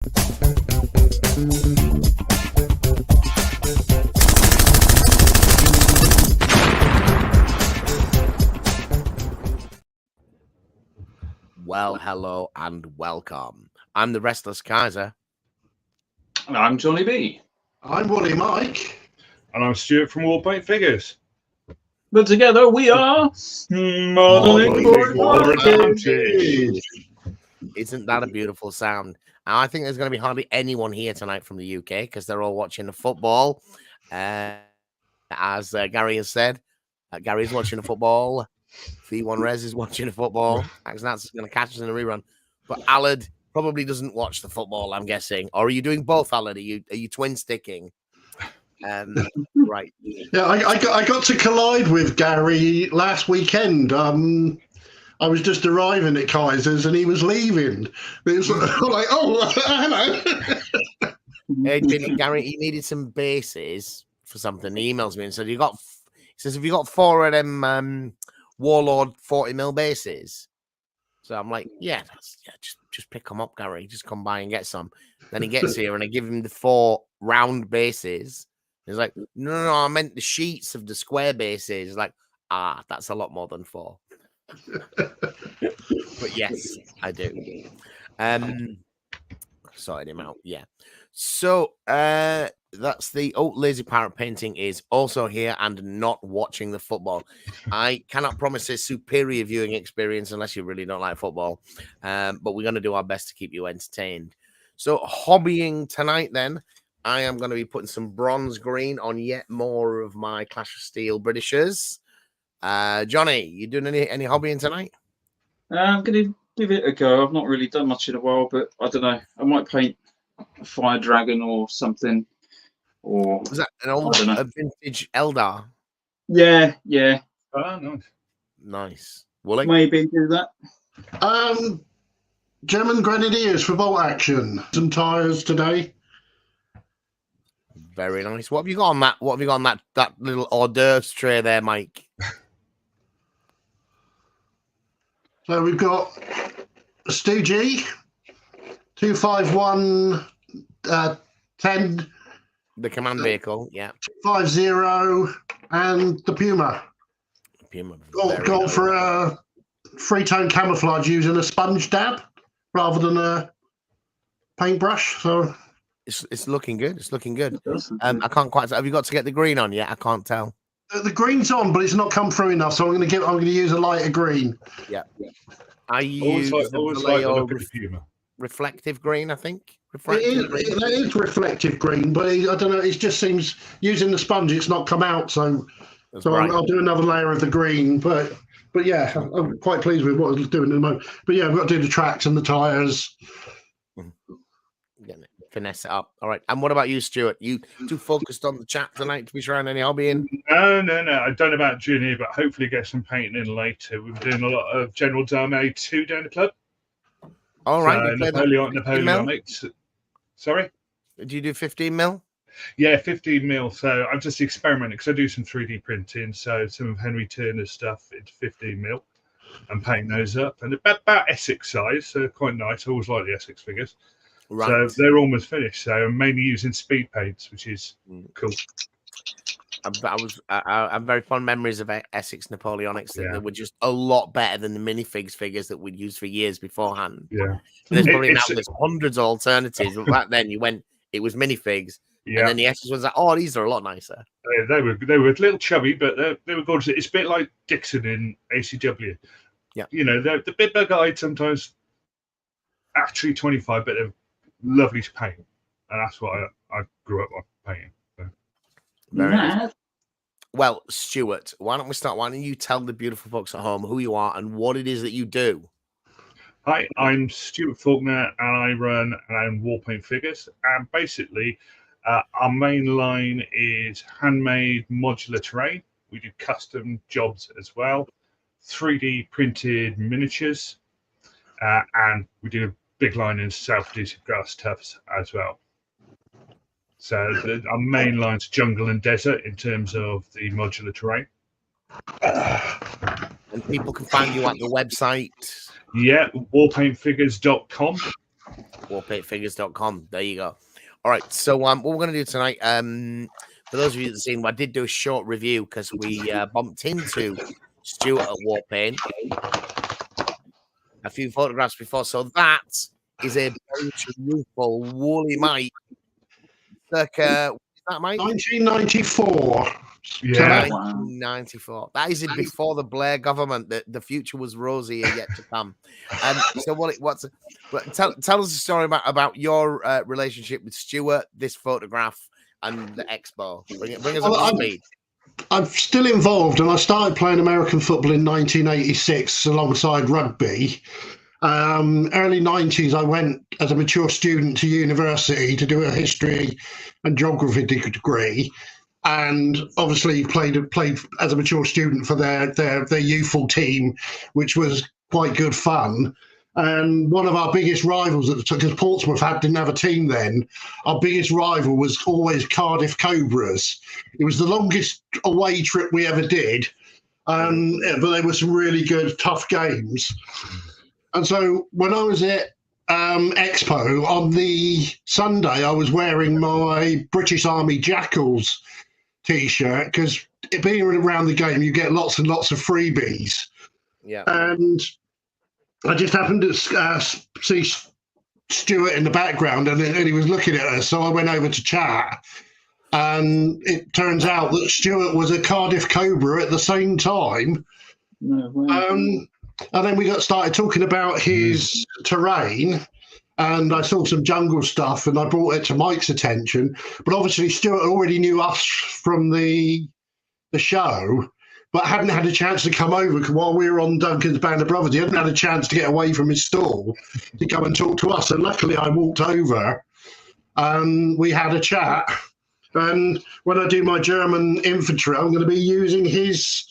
Well, hello and welcome. I'm the Restless Kaiser. And I'm Johnny B. I'm Wally Mike. And I'm Stewart from Warpaint Figures. But together we are modeling for advantage. Isn't that a beautiful sound? And I think there's going to be hardly anyone here tonight from the UK because they're all watching the football. As Gary has said, Gary's watching the football. V1 Res is watching the football. That's going to catch us in a rerun. But Alad probably doesn't watch the football, I'm guessing. Or are you doing both, Alad? Are you twin sticking? Right. Yeah, I got to collide with Gary last weekend. I was just arriving at Kaiser's and he was leaving. It was like, oh, hello. Gary, he needed some bases for something. He emails me and said, he says, have you got 4 of them Warlord 40mm bases? So I'm like, just pick them up, Gary. Just come by and get some. Then he gets here and I give him the 4 round bases. He's like, no, I meant the sheets of the square bases. Like, that's a lot more than 4. But yes, I do. Sorted him out. Yeah. So that's the Lazy Pirate Painting is also here and not watching the football. I cannot promise a superior viewing experience unless you really don't like football. But we're going to do our best to keep you entertained. So hobbying tonight then. I am going to be putting some bronze green on yet more of my Clash of Steel Britishers. Johnny, you doing any hobbying tonight? I'm going to give it a go. I've not really done much in a while, but I don't know. I might paint a fire dragon or something. Or was that an old vintage Eldar? Yeah. Oh, nice. Will maybe do that. German Grenadiers for bolt action. Some tires today. Very nice. What have you got on that? What have you got on that little hors d'oeuvres tray there, Mike? So we've got Stu G, 251 10. The command vehicle, yeah. 50 and the Puma. Go for a three-tone camouflage using a sponge dab rather than a paintbrush. So it's looking good. It's looking good. I can't quite. Have you got to get the green on yet? I can't tell. The green's on, but it's not come through enough. So I'm going to use a lighter green. Yeah. I use reflective green. I think. It is reflective green, but I don't know. It just seems using the sponge, it's not come out. So right. I'll do another layer of the green. But yeah, I'm quite pleased with what I was doing at the moment. But yeah, we've got to do the tracks and the tires. Finesse it up. All right. And what about you, Stuart? You too focused on the chat tonight to be trying any hobbying? No. I don't know about Junior, but hopefully get some painting in later. We've been doing a lot of General Dame 2 down the club. All right. Napoleonics. Sorry? Do you do 15mm? Yeah, 15mm. So I'm just experimenting because I do some 3D printing. So some of Henry Turner's stuff into 15mm and paint those up. And about Essex size, so quite nice. I always like the Essex figures. Right. So they're almost finished. So I'm mainly using speed paints, which is cool. I have very fond memories of Essex Napoleonics that they were just a lot better than the minifigs figures that we'd used for years beforehand. Yeah, there's probably now there's hundreds of alternatives. But back then, it was minifigs, and then the Essex was like, oh, these are a lot nicer. They were a little chubby, but they were gorgeous. It's a bit like Dixon in ACW. Yeah, you know, the bit bug eyed sometimes actually 25, but they're lovely to paint, and that's what I grew up on painting. So. Very nice. Well, Stuart, why don't we start? Why don't you tell the beautiful folks at home who you are and what it is that you do? Hi, I'm Stewart Faulkner, and I run Warpaint Figures. And basically, our main line is handmade modular terrain. We do custom jobs as well, 3D printed miniatures, and we do a big line in self-adhesive grass tufts as well. So our main line's jungle and desert in terms of the modular terrain. And people can find you at the website. Yeah, warpaintfigures.com. Warpaintfigures.com. There you go. All right. So what we're going to do tonight, for those of you that seen, I did do a short review because we bumped into Stewart at Warpaint a few photographs before. So that is a very youthful, woolly mite. Circa, is that Mike? 1994. Yeah. 1994. That is it before the Blair government. The future was rosy and yet to come. So tell us a story about your relationship with Stewart, this photograph, and the expo. Bring us up to speed. I'm still involved, and I started playing American football in 1986 alongside rugby. Early 90s, I went as a mature student to university to do a history and geography degree, and obviously played as a mature student for their youthful team, which was quite good fun. And one of our biggest rivals at the time, because Portsmouth didn't have a team then, our biggest rival was always Cardiff Cobras. It was the longest away trip we ever did, but there were some really good, tough games. And so when I was at Expo, on the Sunday, I was wearing my British Army Jackals T-shirt, because being around the game, you get lots and lots of freebies. Yeah. And I just happened to see Stewart in the background, and he was looking at us, so I went over to chat. And it turns out that Stewart was a Cardiff Cobra at the same time. No way. And then we started talking about his terrain, and I saw some jungle stuff, and I brought it to Mike's attention. But obviously, Stewart already knew us from the show, but hadn't had a chance to come over while we were on Duncan's Band of Brothers. He hadn't had a chance to get away from his stall to come and talk to us. And luckily, I walked over, and we had a chat. And when I do my German infantry, I'm going to be using his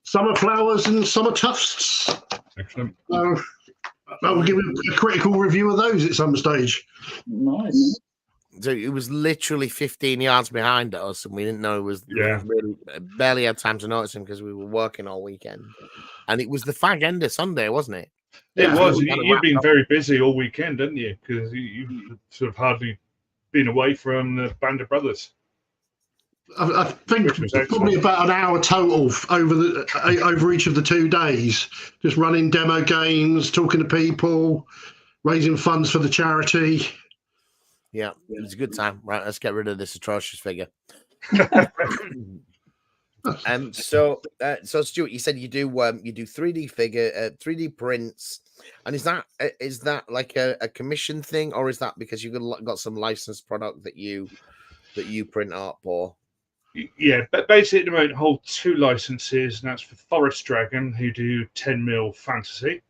Summer Flowers and Summer Tufts. Excellent. I'll give a critical review of those at some stage. Nice. So it was literally 15 yards behind us, and we didn't know it was. Yeah. We really barely had time to notice him because we were working all weekend. And it was the fag end of Sunday, wasn't it? It Yeah, was. You've been very busy all weekend, haven't you? Because you've sort of hardly been away from the Band of Brothers. I think probably about an hour total over each of the 2 days, just running demo games, talking to people, raising funds for the charity. Yeah, it was a good time. Right, let's get rid of this atrocious figure. So Stuart, you said you do 3D figure, 3D prints, and is that like a commission thing, or is that because you've got some licensed product that you print up, or? Yeah, but basically at the moment hold 2 licenses, and that's for Forest Dragon, who do 10mm fantasy,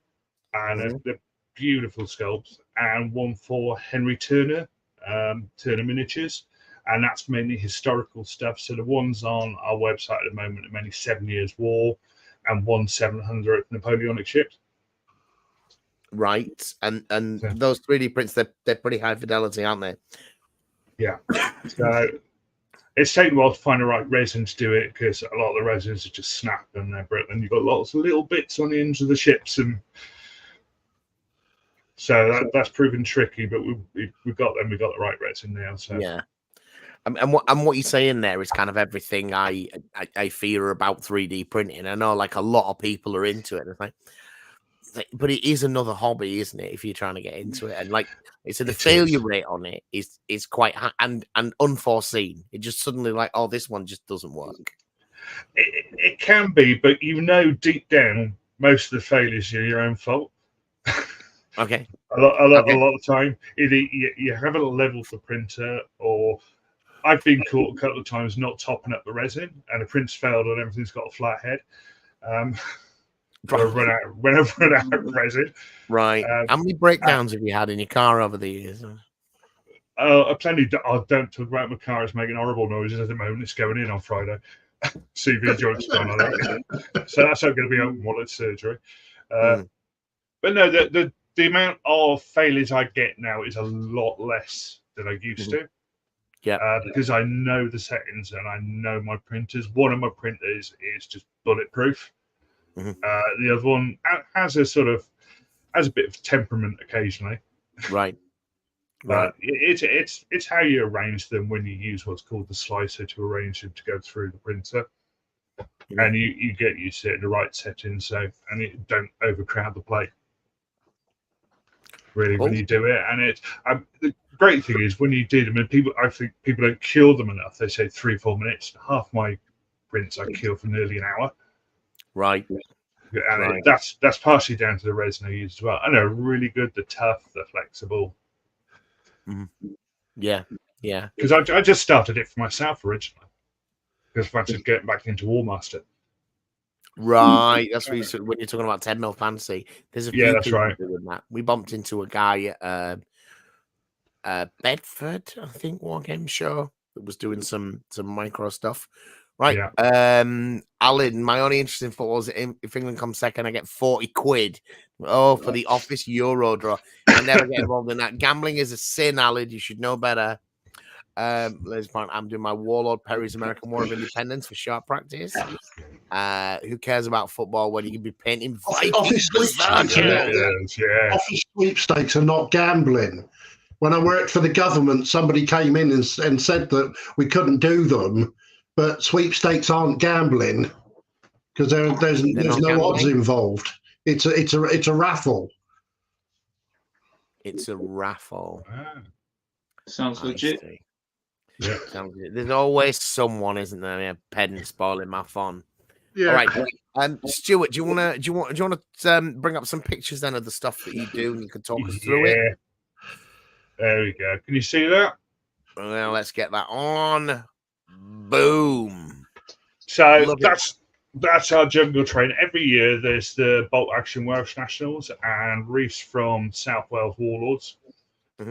and they're beautiful sculpts, and one for Henry Turner, Turner Miniatures, and that's mainly historical stuff. So the ones on our website at the moment are mainly 7 Years' War and 1/700th Napoleonic ships. Right, and those 3D prints, they're pretty high fidelity, aren't they? Yeah. So it's taken a while to find the right resin to do it, because a lot of the resins are just snap and they're brittle, and you've got lots of little bits on the ends of the ships, and so that's proven tricky. But we've got them. We've got the right resin now. So yeah. And what you say in there is kind of everything I fear about 3D printing. I know like a lot of people are into it. It's like, but it is another hobby, isn't it? If you're trying to get into it, and like the failure rate on it is quite high and unforeseen. It just suddenly like, oh, this one just doesn't work. It can be, but deep down, most of the failures are your own fault. Okay. A lot of the time, either you haven't leveled the printer, or I've been caught a couple of times not topping up the resin, and the print's failed and everything's got a flat head. When I've run out of resin. Right. How many breakdowns have you had in your car over the years? Plenty. I don't talk about my car. It's making horrible noises at the moment. It's going in on Friday. CV joint's gone on it. So that's not going to be open while it's surgery. But no, the amount of failures I get now is a lot less than I used to. Yeah. Because I know the settings and I know my printers. One of my printers is just bulletproof. The other one has a bit of temperament occasionally. Right. Right. It's how you arrange them when you use what's called the slicer to arrange them to go through the printer. And you get used to it in the right settings, so and it don't overcrowd the plate. Really, when you do it, and the great thing is when you do them, and I think people don't cure them enough. They say 3-4 minutes. Half my prints I cure for nearly an hour. Right. And that's partially down to the resin I use as well. And they're really good. They're tough. They're flexible. Yeah. Because I just started it for myself originally. Because I wanted to get back into War Master. Right, that's what when you're talking about 10mm fancy. There's a few that's people right. doing that. We bumped into a guy at Bedford, I think, War Game Show that was doing some micro stuff. Right. Yeah. Alan, my only interest in football is if England comes second, I get 40 quid. Oh, for the office Euro draw. I never get involved in that. Gambling is a sin, Alan. You should know better. Liz Point, I'm doing my Warlord Perry's American War of Independence for sharp practice. Who cares about football when you can be painting office sweepstakes are not gambling. When I worked for the government, somebody came in and said that we couldn't do them, but sweepstakes aren't gambling because there's no odds involved. It's a raffle. It's a raffle. Sounds legit. Yeah. There's always someone, isn't there? Yeah, pedant spoiling my fun. Yeah. All right. Stewart, do you want to bring up some pictures then of the stuff that you do, and you can talk us through it? There we go. Can you see that? Well, let's get that on. Boom. So that's our jungle train. Every year there's the Bolt Action Welsh Nationals, and Reefs from South Wales Warlords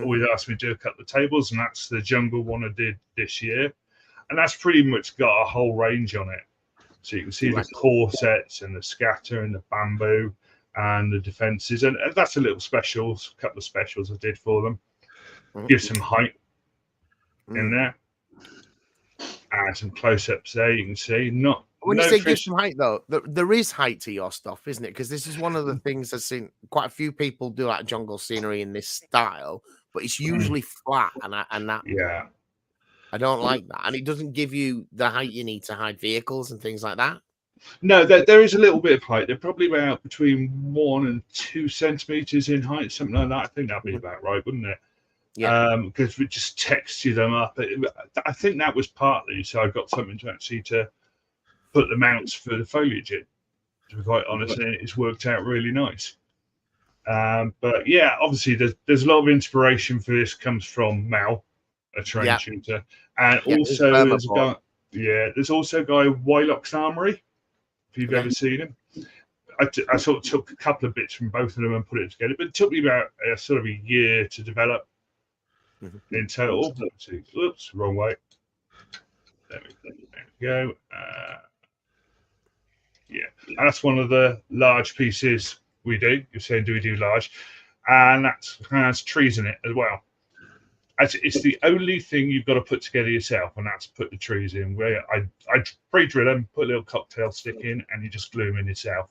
always asked me to do a couple of tables, and that's the jungle one I did this year. And that's pretty much got a whole range on it. So you can see the core sets and the scatter and the bamboo and the defenses. And that's a little couple of specials I did for them. Give some height in there. And some close-ups there, you can see. When you say give some height, though, there is height to your stuff, isn't it? Because this is one of the things I've seen quite a few people do, like jungle scenery in this style, but it's usually flat, and that I don't like that, and it doesn't give you the height you need to hide vehicles and things like that. No, there is a little bit of height. They're probably about between 1 and 2 centimeters in height, something like that. I think that'd be about right, wouldn't it? Yeah. Because we just texted them up. I think that was partly so I got something to put the mounts for the foliage in. To be quite honest, and it's worked out really nice. But yeah, obviously there's a lot of inspiration for this comes from Mal, a terrain shooter, and also there's also a guy Wylock's Armory. If you've ever seen him, I sort of took a couple of bits from both of them and put it together, but it took me about sort of a year to develop in total. Let's see. Oops, wrong way. There we go. And that's one of the large pieces we do. You're saying, do we do large? And that has trees in it as well. It's the only thing you've got to put together yourself, and that's put the trees in. Where I pre-drill them, put a little cocktail stick in, and you just glue them in yourself.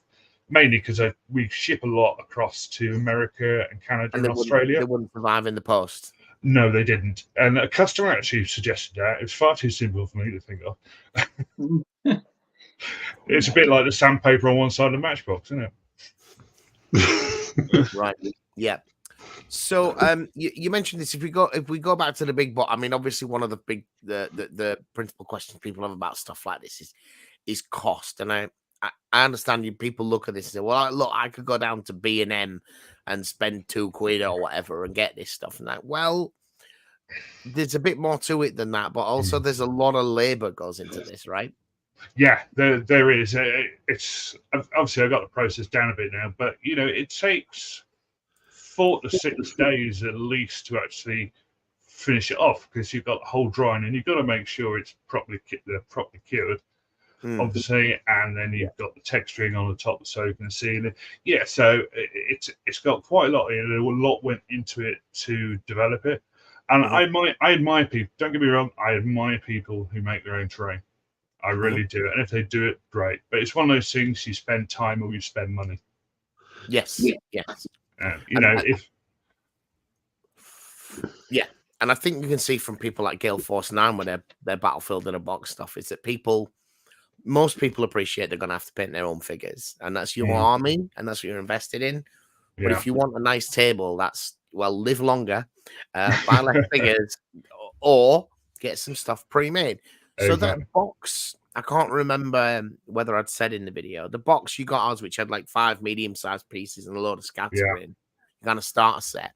Mainly because we ship a lot across to America and Canada and Australia. They wouldn't survive in the post. No, they didn't. And a customer actually suggested that. It was far too simple for me to think of. It's a bit like the sandpaper on one side of the matchbox, isn't it? Right. Yeah. So you mentioned this. If we go back to the big box, I mean, obviously one of the big the principal questions people have about stuff like this is cost. And I understand people look at this and say, well, look, I could go down to B&M and spend £2 or whatever and get this stuff. And that, well, there's a bit more to it than that, but also there's a lot of labor goes into this, right? Yeah, there is. It's obviously I got the process down a bit now, but it takes 4 to 6 days at least to actually finish it off because you've got the whole drying and you've got to make sure it's properly cured. Obviously, and then you've got the texturing on the top so you can see it. Yeah, so it's got quite a lot in it. A lot went into it to develop it, and I admire people. Don't get me wrong, I admire people who make their own terrain. I really do, and if they do it, great. But it's one of those things: you spend time or you spend money. Yes, yes. If Yeah, and I think you can see from people like Gale Force 9 with their Battlefield in a Box stuff is that most people appreciate they're going to have to paint their own figures, and that's your army, and that's what you're invested in. But if you want a nice table, live longer, buy less figures, or get some stuff pre-made. So that box, I can't remember whether I'd said in the video, the box you got us, which had like 5 medium-sized pieces and a load of scattergrain, kind of starter set,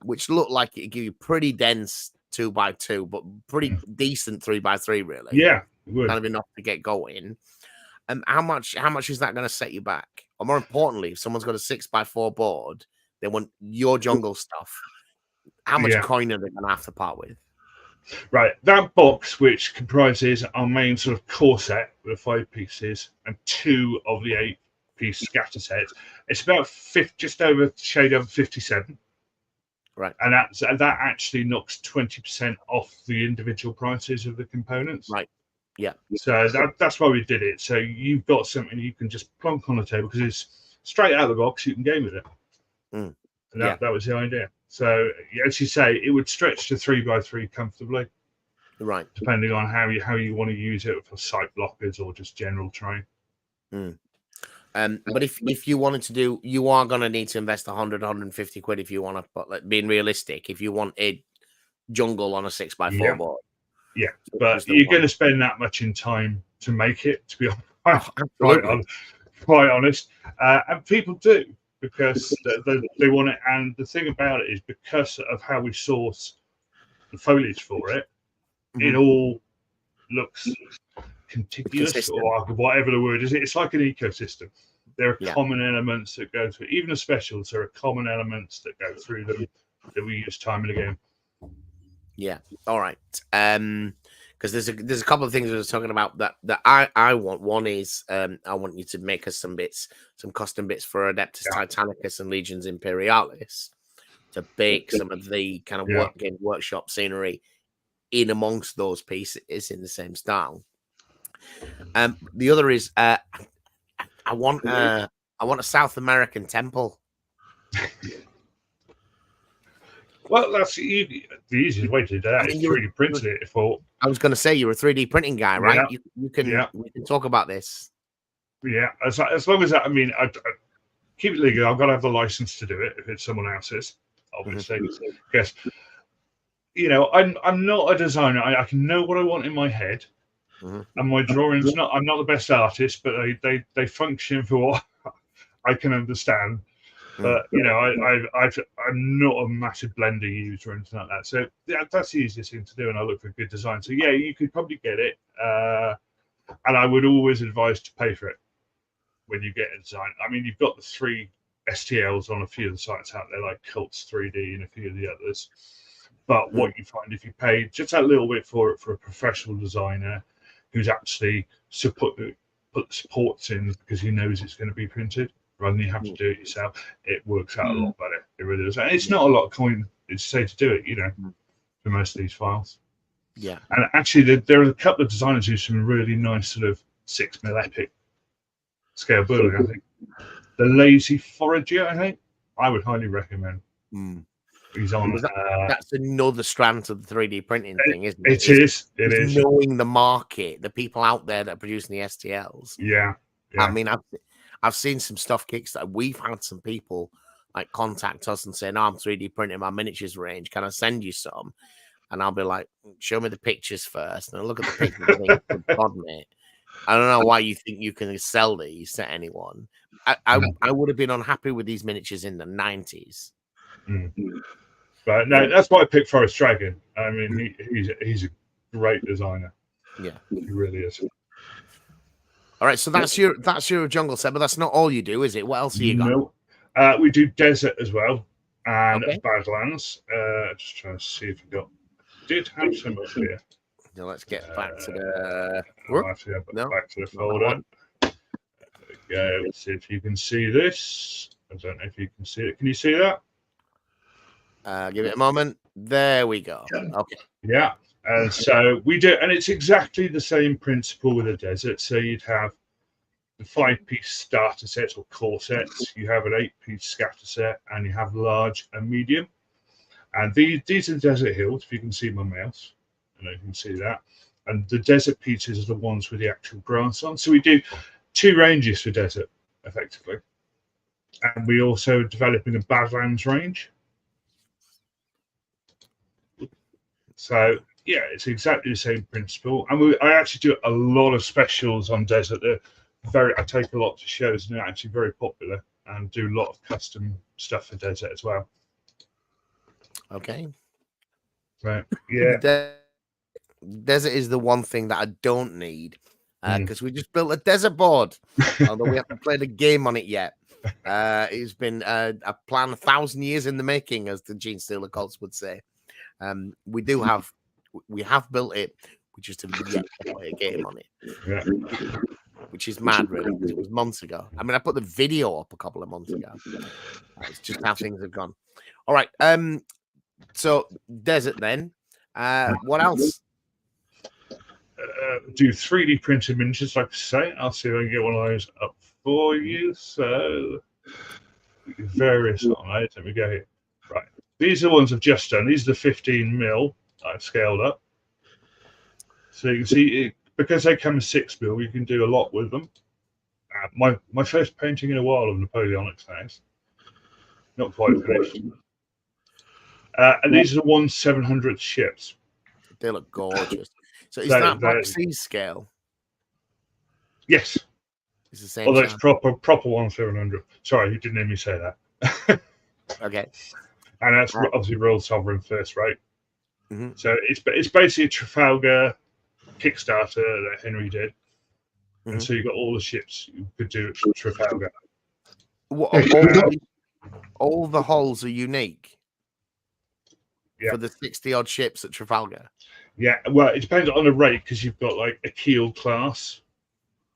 which looked like it'd give you pretty dense 2x2, but pretty decent 3x3, really. Yeah, it would. Kind of enough to get going. How much is that going to set you back? Or more importantly, if someone's got a 6x4 board, they want your jungle stuff. How much coin are they going to have to part with? Right, that box, which comprises our main sort of core set with 5 pieces and 2 of the 8-piece scatter sets, it's about just over shade over 57. Right, and that actually knocks 20% off the individual prices of the components. Right. Yeah. So that's why we did it. So you've got something you can just plonk on the table because it's straight out of the box. You can game with it. And that was the idea. So as you say, it would stretch to 3x3 comfortably. Right. Depending on how you want to use it for site blockers or just general terrain. But if you wanted to do, you are going to need to invest 100, 150 quid if you want to, but being realistic, if you want a jungle on a 6x4 board. Yeah, but you're going to spend that much in time to make it, to be quite honest. And people do, because they want it. And the thing about it is, because of how we source the foliage for it, it all looks contiguous, or whatever the word is. It's like an ecosystem. There are common elements that go through, even the specials, there are common elements that go through them that we use time and again. Yeah. All right. Because there's a couple of things we were talking about that I want. One is I want you to make us some custom bits for Adeptus Titanicus and Legions Imperialis to bake some of the kind of workshop scenery in amongst those pieces in the same style. The other is I want a South American temple. Well, that's the easiest way to do that. Is 3D printed it. I was going to say you're a 3D printing guy, right? We can talk about this. Yeah, as long as that. I mean, I keep it legal. I've got to have the license to do it if it's someone else's, obviously. Because I'm not a designer. I can know what I want in my head, and my drawings. I'm not the best artist, but they function for what I can understand. But I'm not a massive blender user or anything like that. So that's the easiest thing to do, and I look for good design. So you could probably get it, and I would always advise to pay for it when you get a design. I mean, you've got the 3 STLs on a few of the sites out there, like Cults 3D and a few of the others. But what you find if you pay just a little bit for it for a professional designer who's actually put the supports in because he knows it's going to be printed, rather than you have to do it yourself, it works out a lot better. It really does. And it's not a lot of coin, it's safe to do it, for most of these files. Yeah. And actually, there are a couple of designers who do some really nice sort of 6mm epic scale building, I think. The Lazy Forager, I think, I would highly recommend. He's on. That's another strand to the 3D printing thing, isn't it? It is. Knowing the market, the people out there that are producing the STLs. Yeah. I mean, I've seen some stuff Kickstarter. We've had some people like contact us and say, "No, I'm 3D printing my miniatures range. Can I send you some?" And I'll be like, "Show me the pictures first." And I look at the pictures and think, "Good God, mate, I don't know why you think you can sell these to anyone." I would have been unhappy with these miniatures in the 90s. But no, that's why I picked Forest Dragon. I mean, he's a great designer. Yeah, he really is. All right, so that's your jungle set, but that's not all you do, is it? What else have you got? No, we do desert as well and Badlands. Just trying to see if we did have some up here. Now let's get back to the back to the folder. There we go. Let's see if you can see this. I don't know if you can see it. Can you see that? Give it a moment. There we go. Okay. Yeah. And so we do, and it's exactly the same principle with a desert. So you'd have the 5-piece starter sets or core sets. You have an 8-piece scatter set, and you have large and medium. And these are the desert hills, if you can see my mouse. I know you can see that. And the desert pieces are the ones with the actual grass on. So we do 2 ranges for desert, effectively. And we also are developing a Badlands range. So, yeah, it's exactly the same principle. And I actually do a lot of specials on desert. I take a lot to shows, and they're actually very popular, and do a lot of custom stuff for desert as well. Okay. Right. Yeah. Desert is the one thing that I don't need because we just built a desert board, although we haven't played a game on it yet. It's been a plan 1,000 years in the making, as the Gene Stealer cults would say. We have built it. We just haven't yet to play a game on it, which is mad, really, because it was months ago. I mean, I put the video up a couple of months ago. It's just how things have gone. All right. So desert then. What else? Do 3D printed miniatures, like I say. I'll see if I can get one of those up for you. So various on those. Let me go here. Right. These are the ones I've just done. These are the 15mm I've scaled up. So you can see, because they come in 6mm, you can do a lot with them. My first painting in a while of Napoleonic things. Not quite finished. And these are the 1/700th ships. They look gorgeous. So is that Black Sea scale? Yes. It's the same. Although it's proper 1/700. Sorry, you didn't hear me say that. Okay. And that's obviously Royal Sovereign first rate. Mm-hmm. So it's basically a Trafalgar Kickstarter that Henry did. Mm-hmm. And so you got all the ships you could do at Trafalgar. All the hulls are unique. Yeah. For the 60-odd ships at Trafalgar. Yeah, well, it depends on the rate, because you've got like a keel class,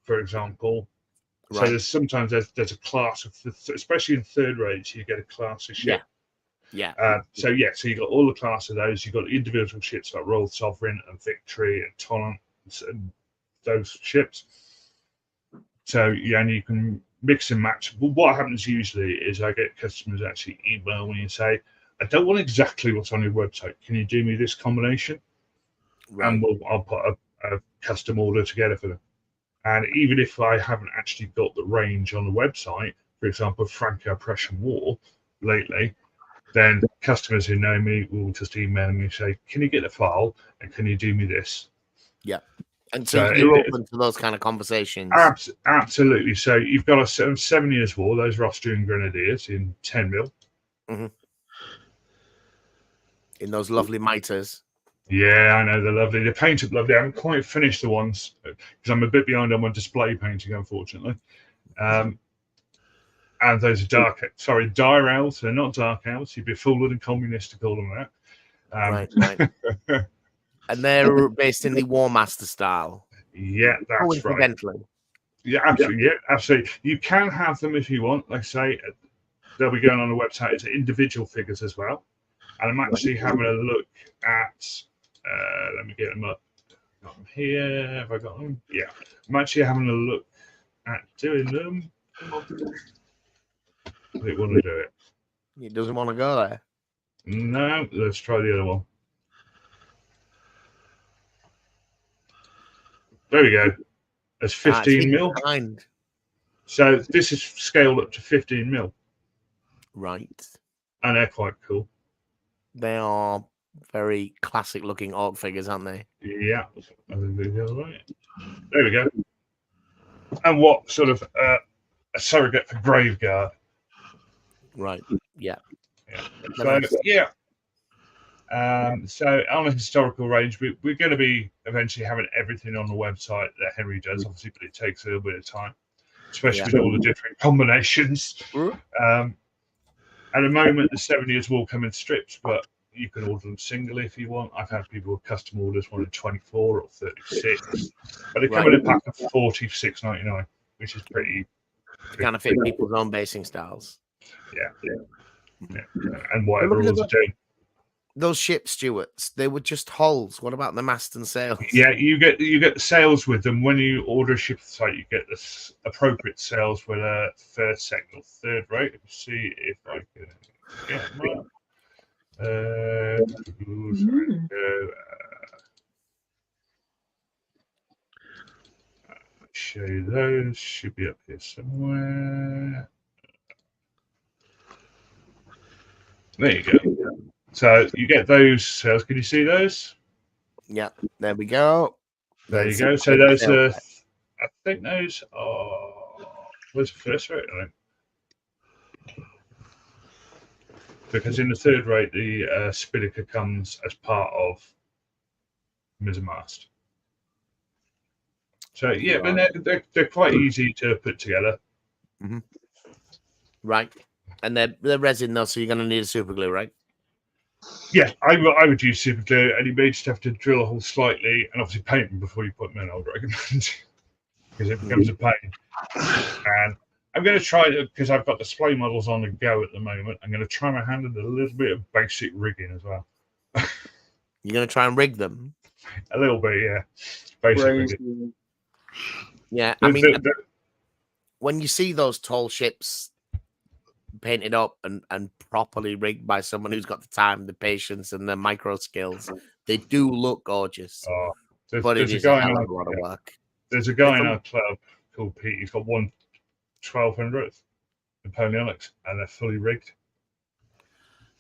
for example. Right. So sometimes there's a class of, especially in third rates, you get a class of ship. Yeah. So you got all the class of those. You've got individual ships like Royal Sovereign and Victory and Tonnant and those ships. So and you can mix and match. Well, what happens usually is I get customers actually email me and say, I don't want exactly what's on your website. Can you do me this combination? Right. And I'll put a custom order together for them. And even if I haven't actually got the range on the website, for example, Franco-Prussian War lately, then customers who know me will just email me and say, can you get the file and can you do me this? Yeah. And so you're open to those kind of conversations? Absolutely. So you've got a 7 Years' War, those Austrian Grenadiers in 10mm. Mm-hmm. In those lovely miters. Yeah, I know, they're lovely. They're painted lovely. I haven't quite finished the ones because I'm a bit behind on my display painting, unfortunately. And those are dire elves. They're not dark elves. You'd be a fool and communist to call them that. Right. And they're based in the War Master style. Yeah, that's right. Yeah, absolutely. Yeah, absolutely. You can have them if you want. Like I say, they'll be going on the website as individual figures as well. And I'm actually having a look at. Let me get them up. Got them here. Have I got them? Yeah. I'm actually having a look at doing them. They want to do it. He doesn't want to go there. No, let's try the other one. There we go. That's 15mm. So this is scaled up to 15mm. Right. And they're quite cool. They are very classic looking orc figures, aren't they? Yeah. There we go. And what sort of a surrogate for Graveguard. Right. Yeah. So so on a historical range, we're going to be eventually having everything on the website that Henry does, obviously, but it takes a little bit of time, especially with all the different combinations. At the moment, the 7 Years will come in strips, but you can order them singly if you want. I've had people with custom orders wanting 24 or 36, but they come in a pack of 40 for $6.99, which is pretty kind of fit people's own basing styles. Yeah. And whatever rules are doing. Those ship Stewarts, they were just hulls. What about the mast and sails? Yeah, you get the sails with them. When you order a ship site, you get the appropriate sails with a first, second, or third rate. Let's see if I can get them up. Show you those. Should be up here somewhere. There you go. So you get those cells. Can you see those? Yeah, there we go. There you go. So those are, I think those are, where's the first rate? Because in the third rate, the spinnaker comes as part of mizzenmast. So yeah, Right. but they're quite easy to put together. Mm-hmm. Right, and they're resin though, so you're going to need a super glue, right? Yeah, I would use super glue, and you may just have to drill a hole slightly, and obviously paint them before you put them in. I would recommend, because it becomes a pain. And I'm going to try it because I've got the display models on the go at the moment. I'm going to try my hand at a little bit of basic rigging as well. You're going to try and rig them? A little bit, yeah. Basic rigging. Yeah, I mean, when you see those tall ships painted up and properly rigged by someone who's got the time, the patience, and the micro skills, they do look gorgeous. Oh, but it is a hell of a lot of work. There's a guy in our club called Pete. He's got 1/1200th Napoleonics, and they're fully rigged.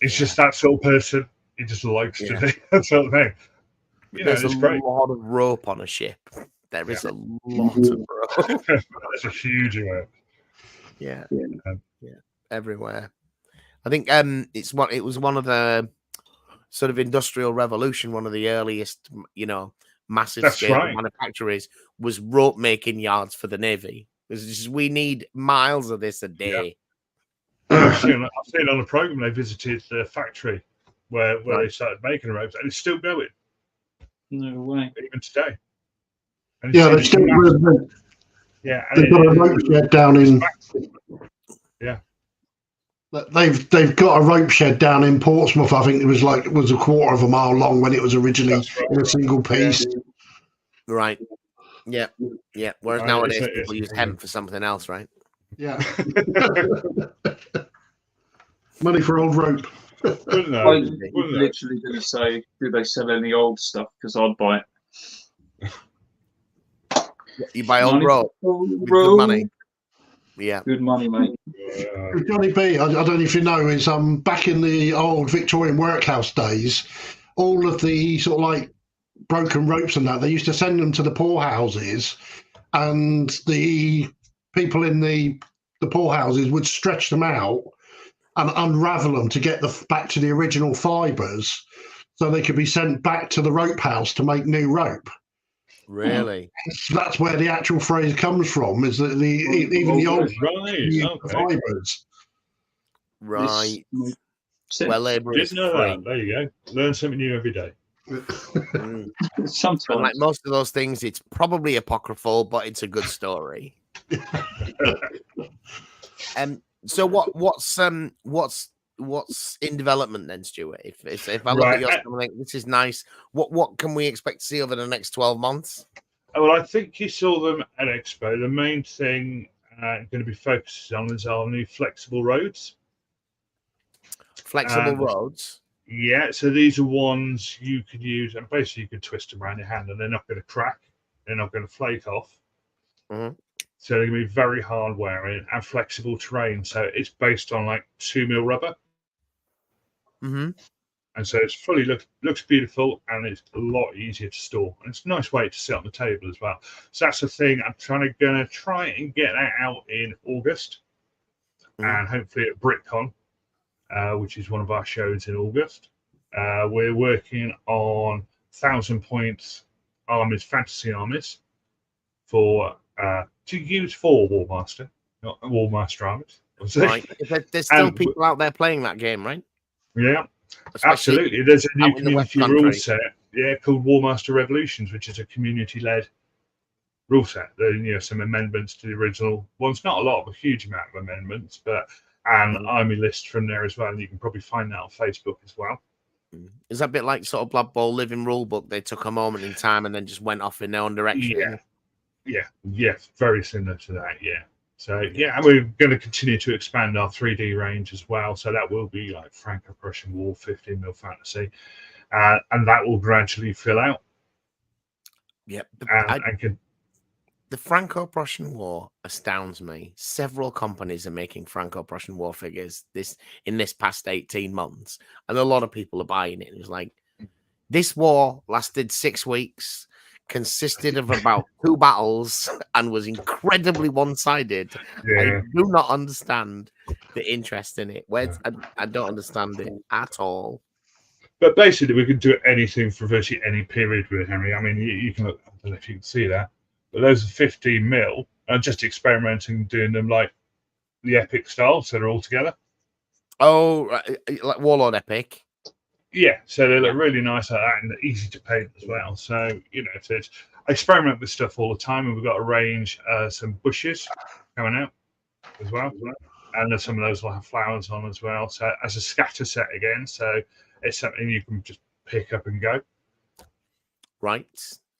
It's just that sort of person. He just likes to do that sort of thing. There's a lot of rope on a ship. There is a lot of rope. That's a huge amount. Yeah. Everywhere. I think it was one of the sort of industrial revolution, one of the earliest, massive scale manufacturers was rope making yards for the Navy. We need miles of this a day. Yeah. I've seen on the program they visited the factory where they started making ropes, and it's still going. No way. Even today. And yeah, they're still they've got a rope shed down in. Yeah. They've got a rope shed down in Portsmouth. I think it was a quarter of a mile long when it was originally in a single piece. Yeah. Right. Yeah. Yeah. Whereas nowadays people use hemp for something else, right? Yeah. Money for old rope. I literally going to say, do they sell any old stuff? Because I'd buy it. You buy old rope. Good money. Yeah, good money, mate. Johnny B, I don't know if you know, is back in the old Victorian workhouse days, all of the sort of like broken ropes and that, they used to send them to the poorhouses, and the people in the poorhouses would stretch them out and unravel them to get back to the original fibres, so they could be sent back to the rope house to make new rope. Really? That's where the actual phrase comes from, is that even the old fibres. Right. Well, didn't know that. There you go. Learn something new every day. Sometimes. And like most of those things, it's probably apocryphal, but it's a good story. So what's in development then, Stewart? If I look at your something, this is nice. What can we expect to see over the next 12 months? Well, I think you saw them at Expo. The main thing I'm going to be focused on is our new flexible roads. Flexible roads? Yeah, so these are ones you could use, and basically you could twist them around your hand, and they're not going to crack. They're not going to flake off. Mm-hmm. So they're going to be very hard wearing and flexible terrain. So it's based on like 2mm rubber. Mm-hmm. And so it's fully looks beautiful, and it's a lot easier to store. And it's a nice way to sit on the table as well. So that's the thing. I'm going to try and get that out in August, and hopefully at BritCon, which is one of our shows in August. We're working on 1,000 points armies, fantasy armies, for to use for Warmaster, not Warmaster armies. Right. There's still people out there playing that game, right? Yeah, absolutely. There's a new community rule set, called Warmaster Revolutions, which is a community-led rule set. There are some amendments to the original ones. Not a lot, but a huge amount of amendments, but an army list from there as well. And you can probably find that on Facebook as well. Is that a bit like sort of Blood Bowl Living Rulebook? They took a moment in time and then just went off in their own direction. Yeah, very similar to that. Yeah. So yeah, and we're going to continue to expand our 3D range as well. So that will be like Franco-Prussian War, 15mm fantasy, and that will gradually fill out. Yep. The Franco-Prussian War astounds me. Several companies are making Franco-Prussian War figures in this past 18 months, and a lot of people are buying it. It's like, this war lasted 6 weeks, consisted of about 2 battles, and was incredibly one-sided. Yeah. I do not understand the interest in it. I don't understand it at all. But basically, we can do anything for virtually any period with Henry. I mean, you can look, I don't know if you can see that, but those are 15mm. I'm just experimenting doing them like the epic style, so they're all together. Oh, like Warlord Epic. Yeah, so they look really nice like that, and they're easy to paint as well. So, you know, I experiment with stuff all the time, and we've got a range, some bushes coming out as well. And then some of those will have flowers on as well. So as a scatter set again, so it's something you can just pick up and go. Right.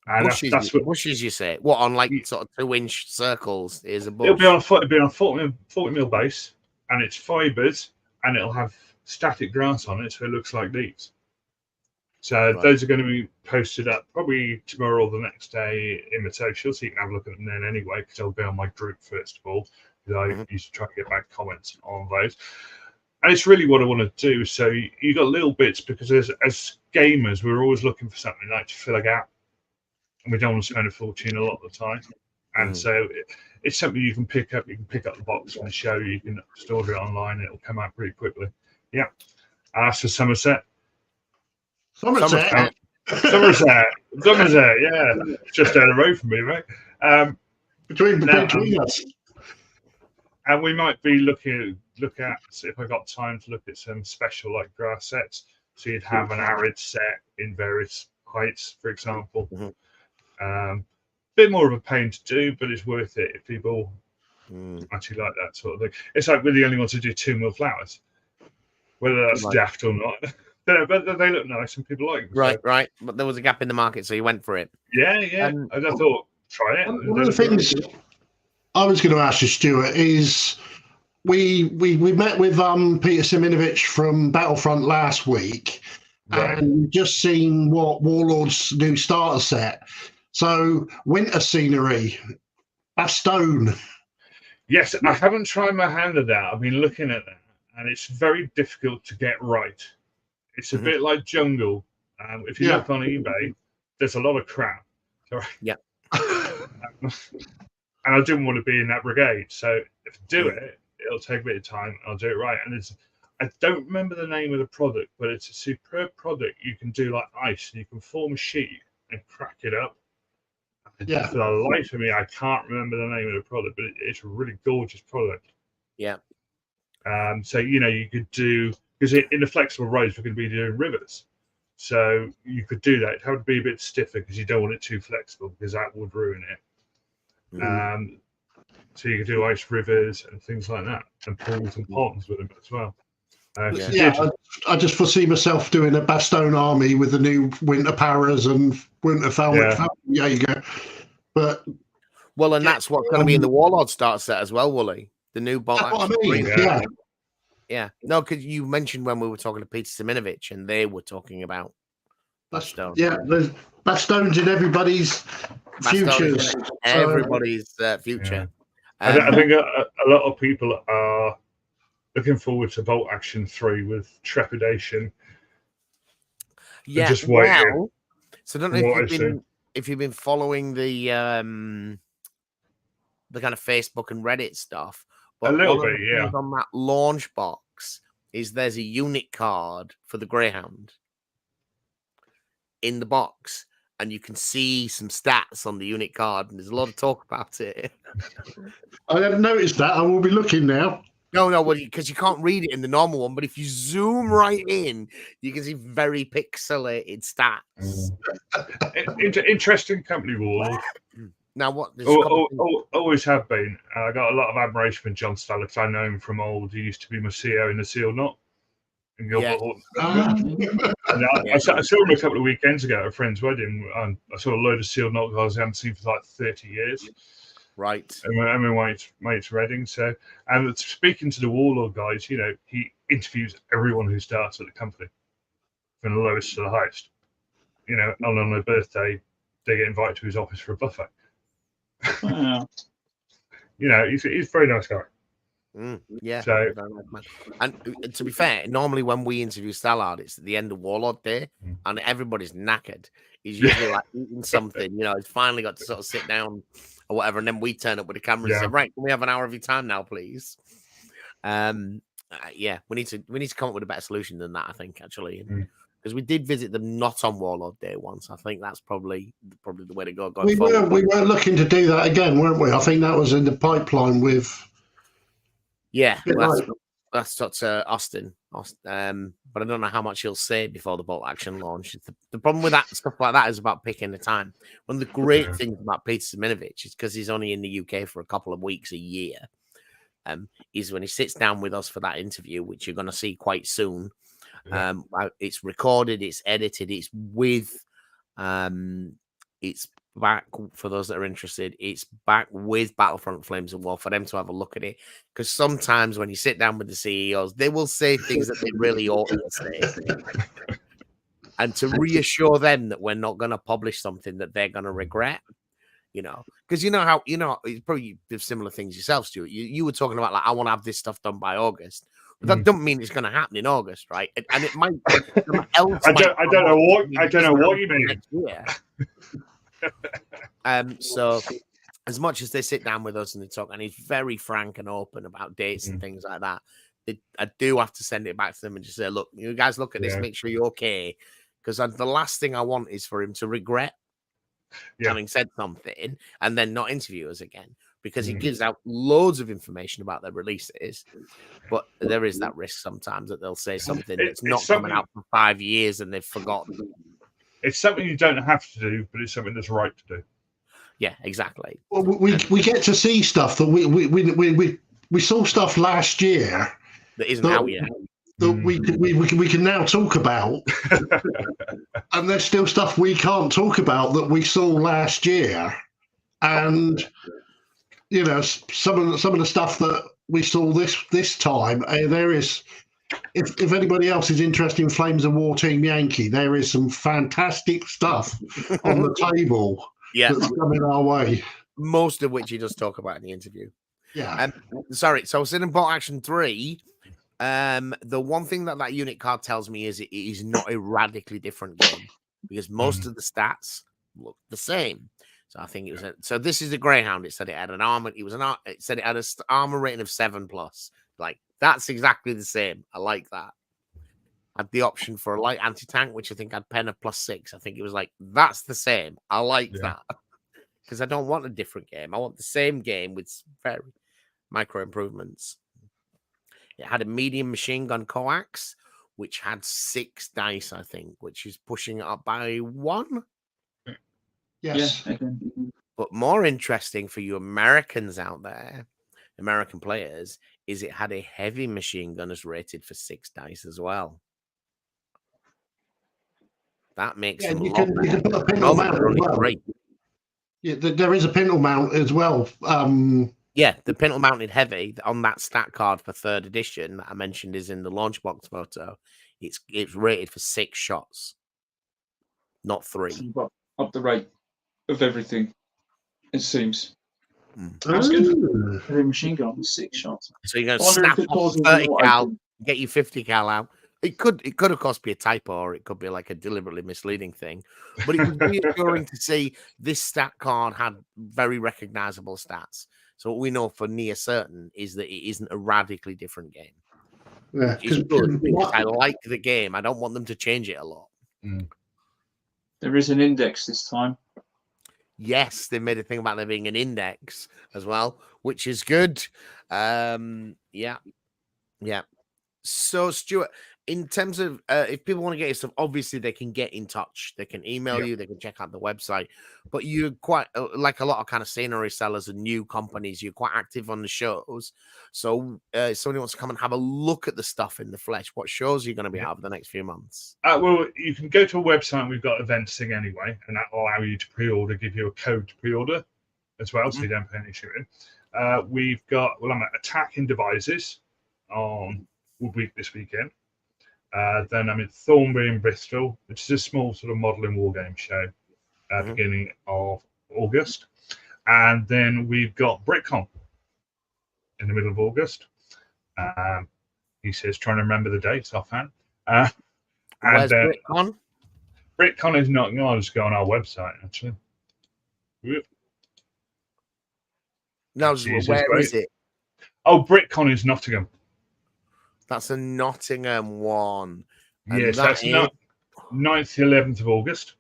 And that's what bushes, you say? What, on like sort of 2-inch circles? Is a bush. It'll be on a 40mm base, and it's fibres, and it'll have static grass on it, so it looks like these. So those are going to be posted up probably tomorrow or the next day in the social, so you can have a look at them then anyway, because they'll be on my group first of all, because I used to try to get back comments on those. And it's really what I want to do. So you got little bits, because as gamers, we're always looking for something like to fill a gap, and we don't want to spend a fortune a lot of the time. And so it's something you can pick up. You can pick up the box from the show. You can just order it online. And it'll come out pretty quickly. Yeah. And that's for Somerset. Somerset. Somerset. Yeah, just down the road from me, right? Between us. And we might be look at if I got time to look at some special like grass sets. So you'd have an arid set in various heights, for example. Bit more of a pain to do, but it's worth it if people actually like that sort of thing. It's like we're the only ones who do 2mm flowers, whether that's daft or not. But they look nice and people like them. Right. But there was a gap in the market, so you went for it. Yeah. I thought, try it. One of the things I was going to ask you, Stewart, is we met with Peter Siminovich from Battlefront last week, and just seen what Warlord's new starter set. So winter scenery, Bastogne. Yes, I haven't tried my hand at that. I've been looking at that, and it's very difficult to get right. It's a bit like jungle. If you look on eBay, there's a lot of crap. Yeah. And I didn't want to be in that brigade. So if I do it, it'll take a bit of time. I'll do it right. And I don't remember the name of the product, but it's a superb product. You can do like ice, and you can form a sheet and crack it up. Yeah. For the life of me, I can't remember the name of the product, but it's a really gorgeous product. Yeah. So you could do, because in the flexible roads we're going to be doing rivers, so you could do that. It would be a bit stiffer because you don't want it too flexible, because that would ruin it. So you could do ice rivers and things like that, and pools and ponds with them as well. I just foresee myself doing a Bastogne army with the new winter paras and winter falmouth. Yeah, you go. But and that's what's going to be in the Warlord starter set as well, Wooly. The new bot. That's what I mean. Yeah. No, because you mentioned when we were talking to Peter Siminovich, and they were talking about Bastogne. Yeah, there's Bastognes in everybody's futures. Everybody's future. Yeah. I think a lot of people are looking forward to Bolt Action 3 with trepidation. Yeah, just wait. So I don't know if you've been following the kind of Facebook and Reddit stuff. But a little bit, yeah. On that launch box there's a unit card for the Greyhound in the box, and you can see some stats on the unit card, and there's a lot of talk about it. I haven't noticed that. I will be looking now. No, because you can't read it in the normal one, but if you zoom right in, you can see very pixelated stats. Interesting company, Warlord. Now, what? Always have been. I got a lot of admiration for John Staller, because I know him from old. He used to be my CEO in the Seal Knot in Gilbert Horton. I saw him a couple of weekends ago at a friend's wedding. I saw a load of Seal Knot guys I haven't seen for like 30 years. Right. And my mate's Reading. So, and speaking to the Warlord guys, you know, he interviews everyone who starts at the company, from the lowest to the highest. You know, and on their birthday, they get invited to his office for a buffet. Wow. You know, he's a very nice guy. Yeah. So, and to be fair, normally when we interview Stallard, it's at the end of Warlord Day, and everybody's knackered. He's usually like eating something, you know. He's finally got to sort of sit down or whatever, and then we turn up with the camera and say, "Right, can we have an hour of your time now, please?" Yeah, we need to come up with a better solution than that, I think, actually, because we did visit them not on Warlord Day once. I think that's probably the way to go. We were looking to do that again, weren't we? I think that was in the pipeline with. Yeah, that's Dr. Austin. But I don't know how much he'll say before the bolt action launch. The problem with that stuff like that is about picking the time. One of the great things about Peter Siminovich is because he's only in the UK for a couple of weeks a year. Is when he sits down with us for that interview, which you're going to see quite soon. It's recorded, it's edited, it's with, it's back for those that are interested. It's back with Battlefront Flames of War for them to have a look at it. Because sometimes when you sit down with the CEOs, they will say things that they really ought to say, and to reassure them that we're not going to publish something that they're going to regret. You know, because it's probably similar things yourself, Stuart. You were talking about like, I want to have this stuff done by August, but that doesn't mean it's going to happen in August, right? And it might. I don't know what you mean. So as much as they sit down with us and they talk, and he's very frank and open about dates and things like that, I do have to send it back to them and just say, look, you guys look at this, make sure you're okay, because the last thing I want is for him to regret having said something and then not interview us again, because he gives out loads of information about their releases, but there is that risk sometimes that they'll say something that's not coming out for 5 years and they've forgotten. It's something you don't have to do, but it's something that's right to do. Yeah, exactly. Well, we get to see stuff that we saw stuff last year that isn't out yet. That we can now talk about, and there's still stuff we can't talk about that we saw last year, and you know some of the stuff that we saw this time. There is, if anybody else is interested in Flames of War Team Yankee, there is some fantastic stuff on the table that's coming our way. Most of which he does talk about in the interview. Yeah. Sorry. So in Bolt Action 3. The one thing that unit card tells me is it is not a radically different game, because most of the stats look the same. So I think it was so this is a Greyhound. It said it had an armor. It said it had an armor rating of 7+. Like, that's exactly the same. I like that. Had the option for a light anti-tank, which I think had pen of +6. I think it was like, that's the same. I like that, because I don't want a different game. I want the same game with very micro improvements. It had a medium machine gun coax, which had 6 dice, I think, which is pushing it up by 1. Yes. Yeah. But more interesting for you Americans out there, American players, is it had a heavy machine gun as rated for 6 dice as well. That makes them you can put a pintle mount as well. Great. Yeah, there is a pintle mount as well. Yeah, the pintle mounted heavy on that stat card for 3rd edition that I mentioned is in the launch box photo. It's rated for 6 shots, not 3. Up the rate of everything, it seems. That's good. Every machine gun with 6 shots. So you're going to snap off 30 cal, get your 50 cal out. It could of course be a typo, or it could be like a deliberately misleading thing. But it was reassuring to see this stat card had very recognizable stats. So what we know for near certain is that it isn't a radically different game. Yeah, it's good, because I like the game. I don't want them to change it a lot. There is an index this time. Yes, they made a thing about there being an index as well, which is good. Yeah. So, Stuart, in terms of if people want to get your stuff, obviously they can get in touch. They can email you. They can check out the website. But you're quite like a lot of kind of scenery sellers and new companies. You're quite active on the shows. So, if somebody wants to come and have a look at the stuff in the flesh, what shows are you going to be out for the next few months? Well, you can go to a website. We've got events thing anyway, and that will allow you to pre-order, give you a code to pre-order as well, so you don't pay any shipping. We've got I'm at Attacking Devices on Woodweek this weekend. Then I'm at Thornbury in Bristol, which is a small sort of modelling wargame show beginning of August. And then we've got BritCon in the middle of August. He says, trying to remember the dates offhand. Where's BritCon? BritCon is not. I'll just go on our website, actually. No, where is it? Oh, BritCon is Nottingham. That's a Nottingham one. And yes, that's 9th to 11th of August.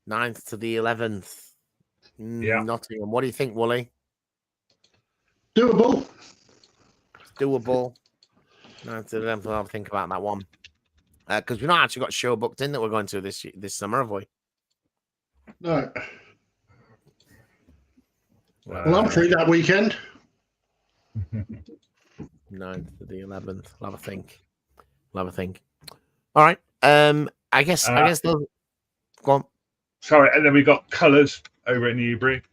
9th to the 11th. Yeah. Nottingham. What do you think, Wooly? Doable. Doable. 9th to the 11th. I'll think about that one. Because we've not actually got a show booked in that we're going to this summer, have we? No. Well, I'm free that weekend. 9th to the 11th. I'll have a think. All right. I guess those. Go on. Sorry, and then we got Colours over in Newbury,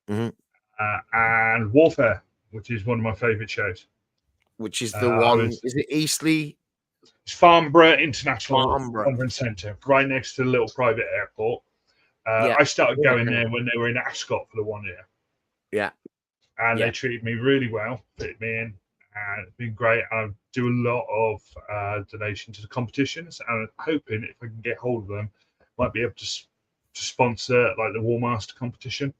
and Warfare, which is one of my favourite shows. Which is the one? Is it Eastleigh? It's Farnborough International Conference Centre, right next to the little private airport. I started going there when they were in Ascot for the 1 year. Yeah. And they treated me really well, fitted me in, and it's been great. I do a lot of donation to the competitions, and I'm hoping if I can get hold of them, might be able to sponsor like the War Master competition.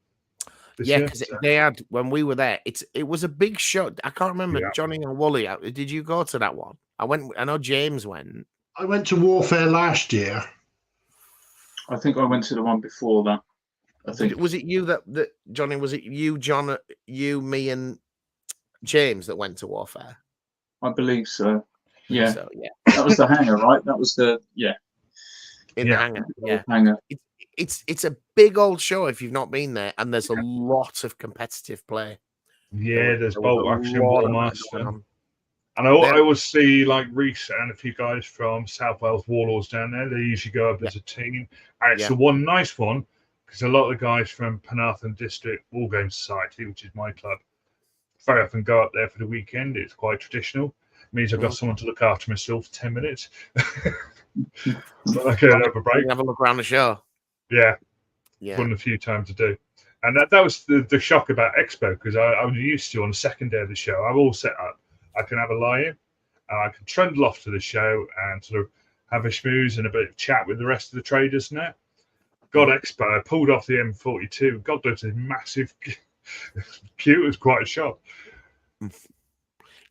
Yeah, because they had, when we were there, it was a big show. I can't remember, Johnny or Wooly. Did you go to that one? I know James went. I went to Warfare last year. I think I went to the one before that. I think. Was it you that Johnny? Was it you, John, you, me, and James that went to Warfare? I believe so. Yeah. So, yeah. That was the hangar, right? That was the in the hangar. Yeah. Hangar. It's a big old show if you've not been there, and there's a lot of competitive play. Yeah, there's bolt action, War Master. And I always see like Reese and a few guys from South Wales Warlords down there. They usually go up as a team. And it's the one nice one because a lot of the guys from Penarthon District Wargame Society, which is my club, very often go up there for the weekend. It's quite traditional. It means I've got someone to look after myself for 10 minutes. So I can have a break. Have a look around the show. Yeah. Yeah. One a few times a do. And that was the shock about Expo because I was used to on the second day of the show. I'm all set up. I can have a lie-in, and I can trundle off to the show and sort of have a schmooze and a bit of chat with the rest of the traders and that. Got Expo, I pulled off the M42, got those massive queue. It was quite a shock.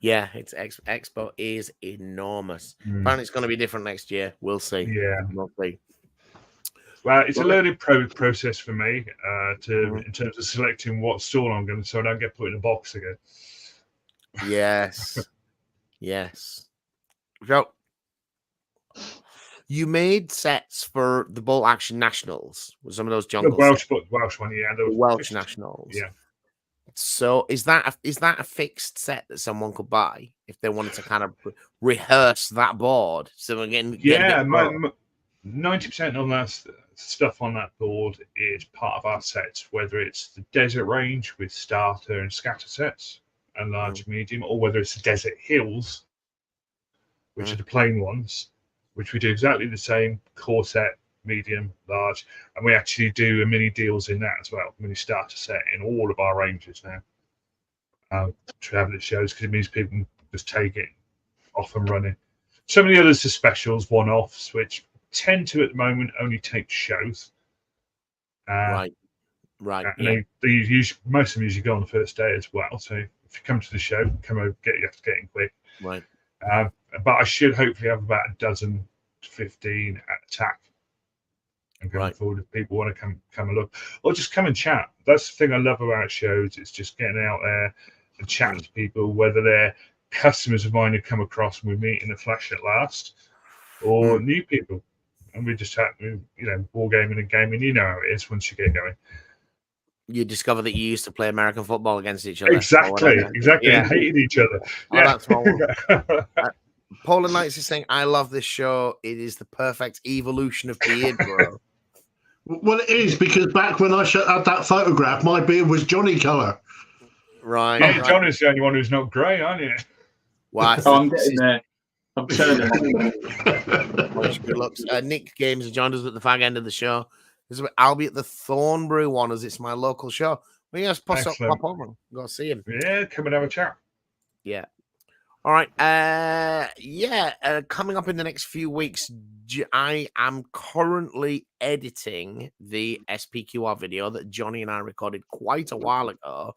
Yeah, Expo is enormous. Apparently, it's going to be different next year. We'll see. Yeah, we'll see. Well, it's a learning process for me in terms of selecting what stall I'm going to, so I don't get put in a box again. Yes. Yes. So you made sets for the Bolt Action Nationals with some of those jungle Welsh one, yeah. The Welsh Nationals. Yeah. So is that a fixed set that someone could buy if they wanted to kind of rehearse that board? So again, 90% of that stuff on that board is part of our sets, whether it's the desert range with starter and scatter sets and large medium, or whether it's the desert hills, which are the plain ones, which we do exactly the same core set, medium, large, and we actually do a mini deals in that as well, mini starter set in all of our ranges now. Travel it shows because it means people can just take it off and running. Some of the others are specials, one-offs, which tend to at the moment only take shows. Right. And they usually, most of them usually go on the first day as well. So if you come to the show, you have to get in quick. Right. But I should hopefully have about a dozen to 15 at Attack. And going forward, if people want to come and look, or just come and chat. That's the thing I love about shows. It's just getting out there and chatting to people, whether they're customers of mine who come across and we meet in the flesh at last, or new people. And we just chat, wargaming and gaming. You know how it is once you get going. You discover that you used to play American football against each other. Exactly. Yeah. And hated each other. That's wrong. Polar Knights is saying, I love this show. It is the perfect evolution of beard, bro. Well, it is because back when I had that photograph, my beard was Johnny colour. Right. Yeah, right. Johnny's the only one who's not grey, aren't you? Well, Oh, I'm getting there. I'm turning. Good looks. Nick Games has joined us at the fag end of the show. I'll be at the Thornbury one as it's my local show. Well, yes, pop over and go see him. Yeah, come and have a chat. Yeah. All right. Coming up in the next few weeks, I am currently editing the SPQR video that Johnny and I recorded quite a while ago.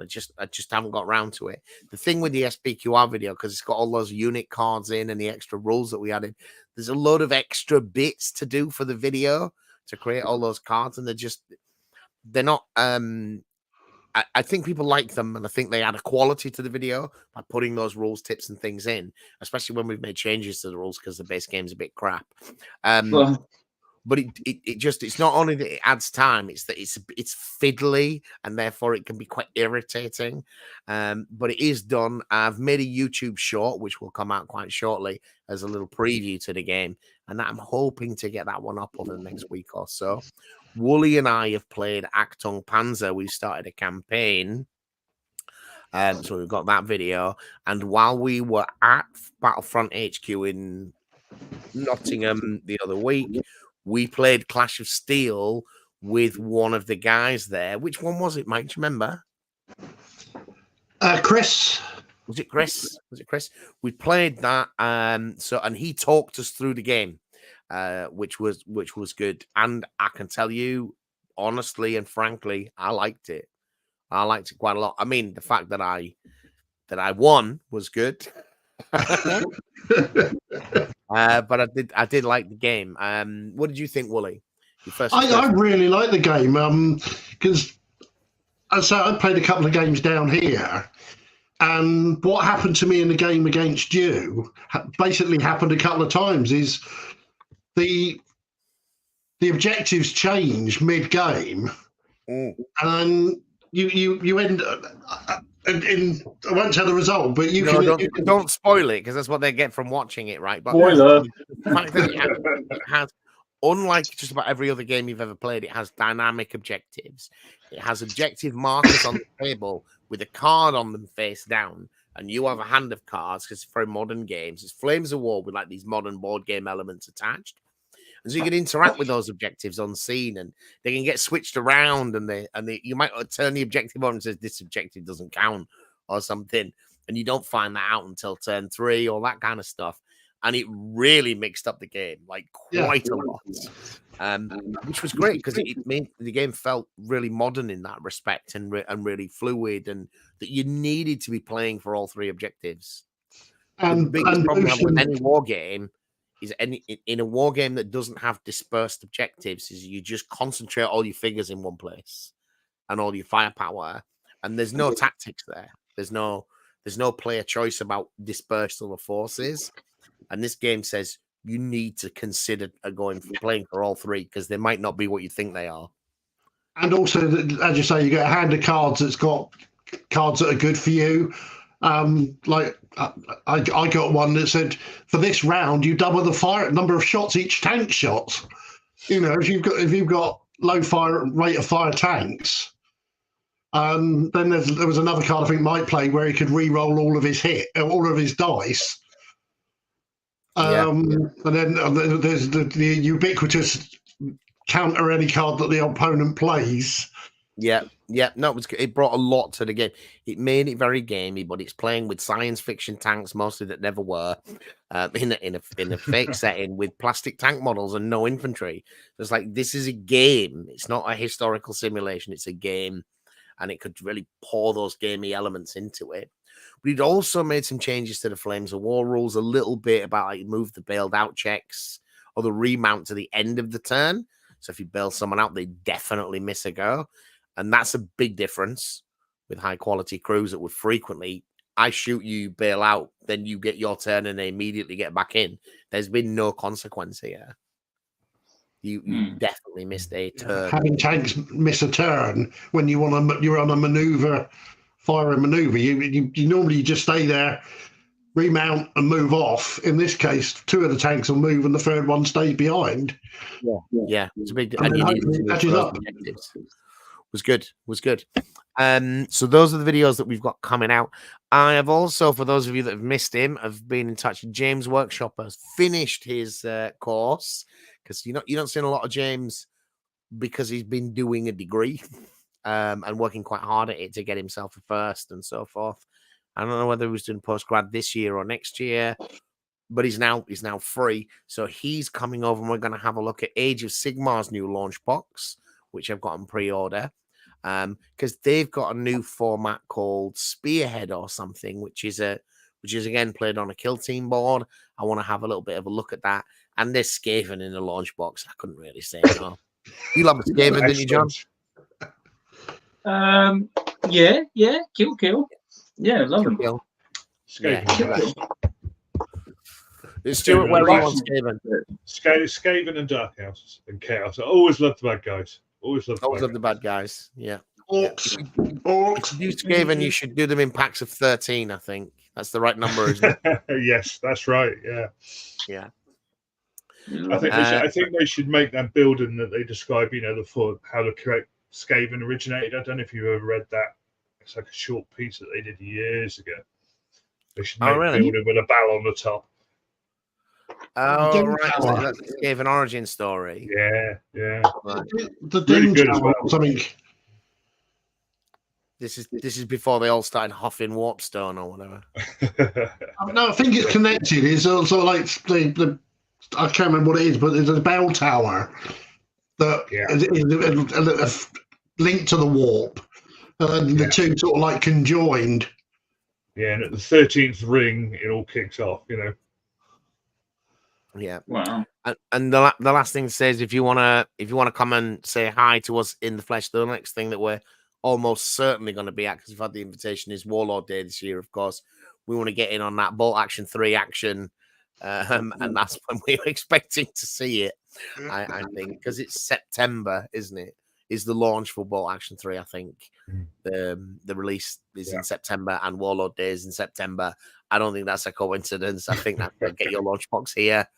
I just haven't got around to it. The thing with the SPQR video, because it's got all those unit cards in and the extra rules that we added, there's a load of extra bits to do for the video to create all those cards, and they're not I think people like them, and I think they add a quality to the video by putting those rules, tips, and things in, especially when we've made changes to the rules because the base game's a bit crap. But it's not only that it adds time, it's that it's fiddly, and therefore it can be quite irritating. But it is done. I've made a YouTube short, which will come out quite shortly as a little preview to the game, and I'm hoping to get that one up over the next week or so. Wooly and I have played Achtung Panzer. We started a campaign. So we've got that video. And while we were at Battlefront HQ in Nottingham the other week, we played Clash of Steel with one of the guys there. Which one was it, Mike? Do you remember? Chris. Was it Chris? We played that. And he talked us through the game. Which was good, and I can tell you honestly and frankly, I liked it. I liked it quite a lot. I mean, the fact that I won was good, but I did like the game. What did you think, Wooly? I really like the game because I played a couple of games down here. And what happened to me in the game against you basically happened a couple of times. Is the objectives change mid-game, and you end in. I won't tell the result, but don't spoil it because that's what they get from watching it, right? But spoiler. The fact that it has, unlike just about every other game you've ever played, it has dynamic objectives. It has objective markers on the table with a card on them face down. And you have a hand of cards because for modern games, it's Flames of War with like these modern board game elements attached. And so you can interact with those objectives unseen, and they can get switched around, and you might turn the objective on and says this objective doesn't count or something, and you don't find that out until turn 3 or that kind of stuff. And it really mixed up the game like quite a lot, which was great because it made the game felt really modern in that respect and really fluid, and that you needed to be playing for all 3 objectives. And the biggest problem with any war game is in a war game that doesn't have dispersed objectives is you just concentrate all your figures in one place and all your firepower, and there's no tactics there. There's no player choice about dispersal of forces. And this game says you need to consider playing for all 3 because they might not be what you think they are. And also, as you say, you get a hand of cards that's got cards that are good for you. Like I got one that said for this round you double the number of shots each tank shot. You know, if you've got low rate of fire tanks. Then there was another card I think Mike played where he could re-roll all of his dice. And then there's the ubiquitous counter any card that the opponent plays. Yeah. No, it brought a lot to the game. It made it very gamey, but it's playing with science fiction tanks mostly that never were in a fake setting with plastic tank models and no infantry. It's like this is a game. It's not a historical simulation. It's a game, and it could really pour those gamey elements into it. But it also made some changes to the Flames of War rules a little bit about like move the bailed out checks or the remount to the end of the turn. So if you bail someone out, they definitely miss a go. And that's a big difference with high quality crews that would frequently, I shoot you, bail out, then you get your turn and they immediately get back in. There's been no consequence here. You definitely missed a turn. Having tanks miss a turn when you're on a maneuver, fire a maneuver, you normally just stay there remount and move off. In this case, 2 of the tanks will move and the third one stays behind. Yeah, it's a big. And And you then need hopefully to it move catches for those up. objectives. Was good. So those are the videos that we've got coming out. I have also, for those of you that have missed him, have been in touch. James Workshop has finished his course, because you don't see a lot of James, because he's been doing a degree and working quite hard at it to get himself a first and so forth. I don't know whether he was doing postgrad this year or next year, but he's now free. So he's coming over and we're going to have a look at Age of Sigmar's new launch box, which I've got on pre-order, because they've got a new format called Spearhead or something, which is again played on a kill team board. I want to have a little bit of a look at that. And there's Skaven in the launch box. I couldn't really say no. You love a Skaven, didn't you, John? Yeah, kill. Yeah, love them. Kill. Skaven. It's Stewart, where are you on Skaven? Skaven and Dark House and Chaos. I always love the bad guys. Always love the bad guys. Yeah. Orcs. If you do Skaven, you should do them in packs of 13, I think. That's the right number, isn't it? Yes, that's right. Yeah. Yeah. I think they should make that building that they describe, how the correct Skaven originated. I don't know if you've ever read that. It's like a short piece that they did years ago. They should make a building with a bell on the top. Oh, right. That's a Skaven origin story. Yeah. Right. The Really good as well. Something. This is before they all started huffing Warpstone or whatever. No, I think it's connected. It's also like the I can't remember what it is, but there's a bell tower that is linked to the warp, and the two sort of like conjoined. Yeah, and at the 13th ring, it all kicks off. Yeah. Wow. And the last thing to say is if you wanna come and say hi to us in the flesh, the next thing that we're almost certainly going to be at, because we've had the invitation, is Warlord Day this year. Of course, we want to get in on that Bolt Action 3 action. And that's when we're expecting to see it, I think, because it's September, isn't it? Is the launch for Bolt Action 3, I think. The release is in September and Warlord Day is in September. I don't think that's a coincidence. I think that get your launch box here.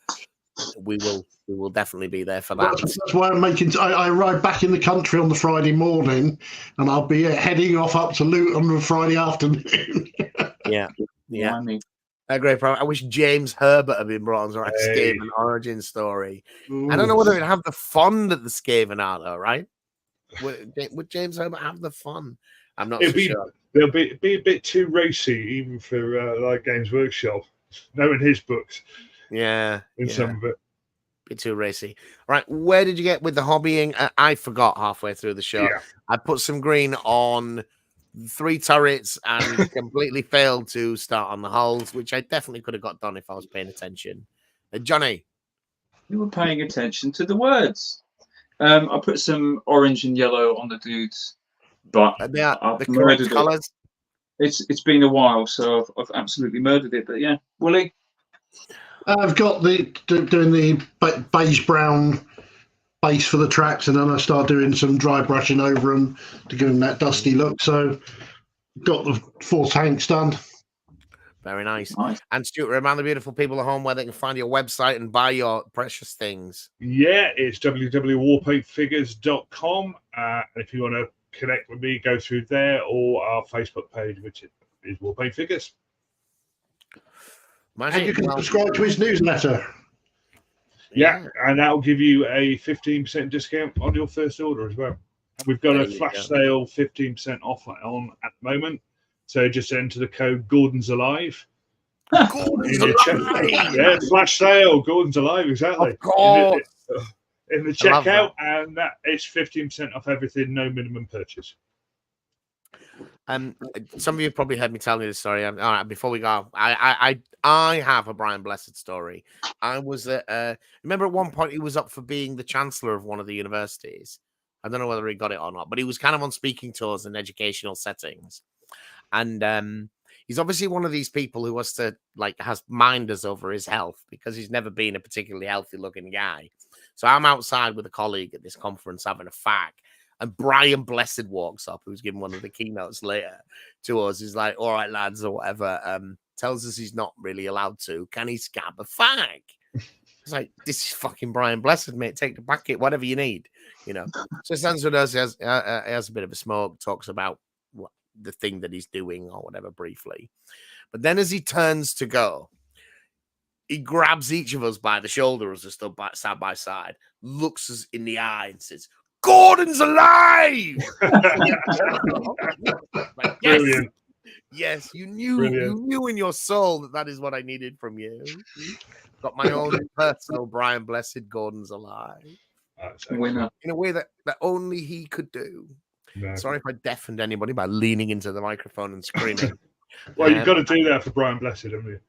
We will definitely be there for that. That's why I'm making. I arrive back in the country on the Friday morning, and I'll be heading off up to Luton on the Friday afternoon. Yeah. A great problem. I wish James Herbert had been brought on to write a Skaven origin story. Ooh. I don't know whether it'd have the fun that the Skaven are, though, right? Would James Herbert have the fun? I'm not sure. They'll be a bit too racy, even for like Games Workshop, knowing his books. Yeah. Some of it. Bit too racy. Right, where did you get with the hobbying? I forgot halfway through the show. Yeah. I put some green on 3 turrets and completely failed to start on the hulls, which I definitely could have got done if I was paying attention. Johnny? You were paying attention to the words. I put some orange and yellow on the dudes, but they are the correct colours. It's been a while, so I've absolutely murdered it. But yeah, Wooly? I've got doing the beige brown base for the tracks, and then I start doing some dry brushing over them to give them that dusty look. So got the 4 tanks done. Very nice. And Stuart, remind the beautiful people at home where they can find your website and buy your precious things. Yeah, it's www.warpaintfigures.com. And if you want to connect with me, go through there, or our Facebook page, which is Warpaint Figures. And you can subscribe to his newsletter. Yeah, and that'll give you a 15% discount on your first order as well. And we've got a flash sale 15% off on at the moment. So just enter the code Gordon's Alive. Gordon's Alive. Yeah, flash sale, Gordon's Alive, exactly. Of course. In the checkout, and that it's 15% off everything, no minimum purchase. Some of you have probably heard me tell you this story. All right, before we go, I have a Brian Blessed story. I was remember at one point he was up for being the chancellor of one of the universities. I don't know whether he got it or not, but he was kind of on speaking tours in educational settings. And he's obviously one of these people who has minders over his health because he's never been a particularly healthy looking guy. So I'm outside with a colleague at this conference having a fag. And Brian Blessed walks up, who's giving one of the keynotes later to us. He's like, all right, lads, or whatever. tells us he's not really allowed to. Can he scab a fag? It's like, this is fucking Brian Blessed, mate. Take the bucket, whatever you need, you know. So Sansa does, he has a bit of a smoke, talks about what the thing that he's doing or whatever briefly. But then as he turns to go, he grabs each of us by the shoulder as we stood side by side, looks us in the eye and says, Gordon's alive! Like, yes! Brilliant. Yes, you knew in your soul that is what I needed from you. Got my own personal Brian Blessed, Gordon's alive. Winner. In a way that only he could do. No. Sorry if I deafened anybody by leaning into the microphone and screaming. Well, you've got to do that for Brian Blessed, haven't you?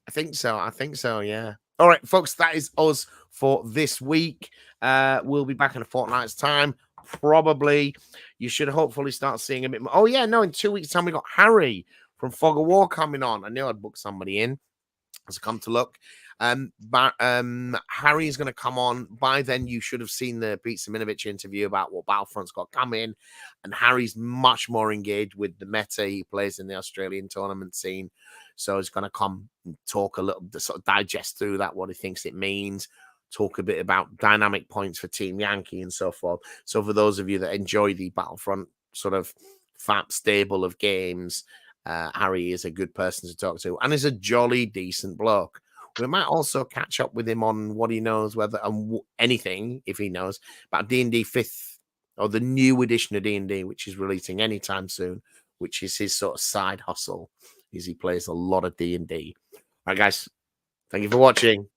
I think so, yeah. All right, folks, that is us for this week. We'll be back in a fortnight's time. Probably. You should hopefully start seeing a bit more. Oh, yeah, no, in 2 weeks' time, we got Harry from Fog of War coming on. I knew I'd book somebody in as I come to look. But Harry is going to come on. By then, you should have seen the Pete Siminovich interview about what Battlefront's got coming. And Harry's much more engaged with the meta he plays in the Australian tournament scene. So he's going to come and talk a little, sort of digest through that, what he thinks it means, talk a bit about dynamic points for Team Yankee and so forth. So for those of you that enjoy the Battlefront sort of fat stable of games, Harry is a good person to talk to and is a jolly decent bloke. We might also catch up with him on what he knows, whether anything, if he knows, about D&D 5th or the new edition of D&D, which is releasing anytime soon, which is his sort of side hustle, is he plays a lot of D&D. All right, guys, thank you for watching.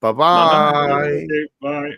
Bye-bye. Bye.